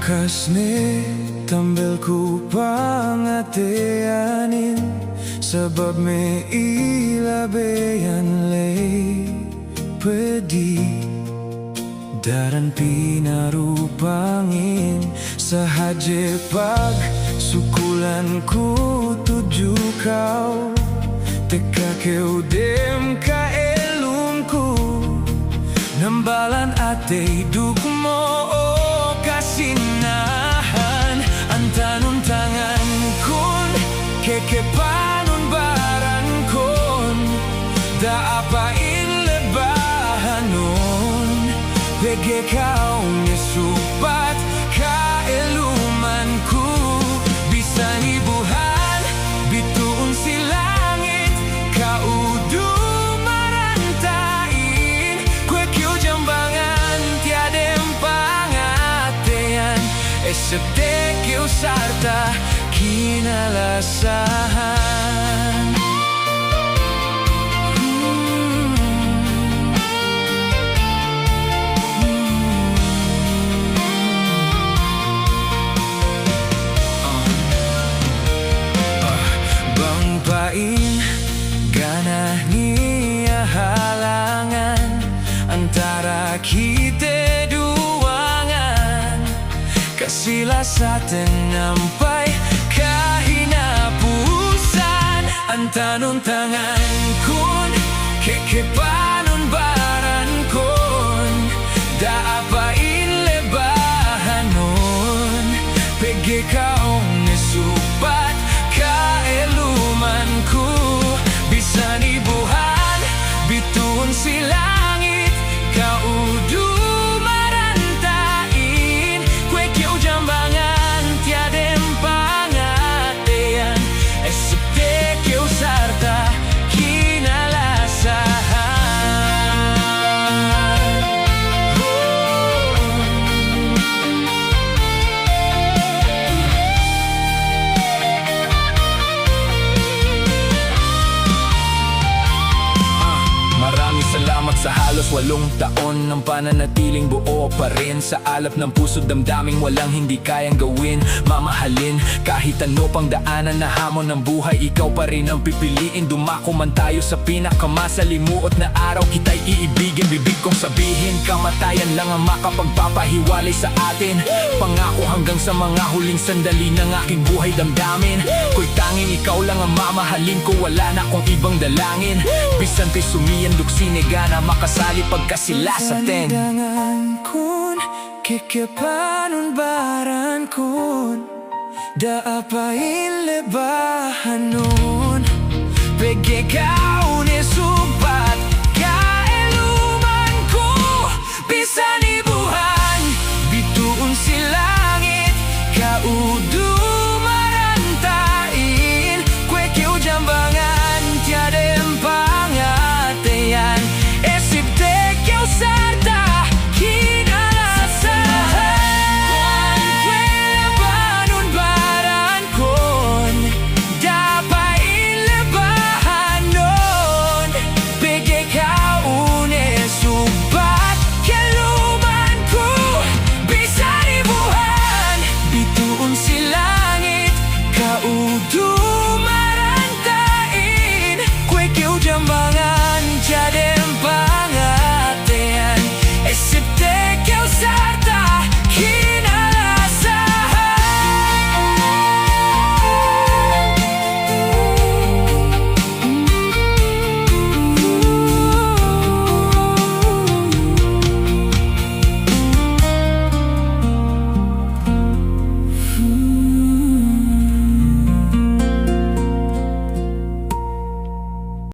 Kasne tambal ku pangateanin sebab me ilabeyan lay pedi daran pinarupangin sahaja pag sukulan ku tuju kau teka keu dem ka elumku nambalan ate dukmo kasinahan antanun tangan kun kekepanun baran kun da apain lebahanon pege kau ngesupat kaelumanku bisa nibuhan bituun si langit kau du marantain kue kyo jambangan tiadem pangatean esete kyo sarta kinalasahan. Bangpain ganah niya halangan antara kita duangan kasila sa tenampai kahinapusan antanun tangan kun kekepanun baran kun da apain lebahanon pege kau nesupat kaelumanku bisa nibuhan bituun si langit kau du marantain kue kyo jambangan tiadem pangatean esete kyo sarta kinalasahan. Maraming salamat sa halos 8 taon ng pananatiling buo pa rin sa alap ng puso damdaming walang hindi kayang gawin mamahalin kahit ano pang daanan na hamon ng buhay ikaw pa rin ang pipiliin dumako man tayo sa pinakamasalimuot na araw kita'y iibigin bibig kong sabihin kamatayan lang ang makapagpapahiwalay sa atin pangako hanggang sa mga huling sandali ng aking buhay damdamin ko'y tanging ikaw lang ang mamahalin ko wala na akong ibang dalangin bisan to'y sumiyan duksine gana makasali pagkasila sa ten dangan kun kekepanun baran kun da apain lebahanon pege kau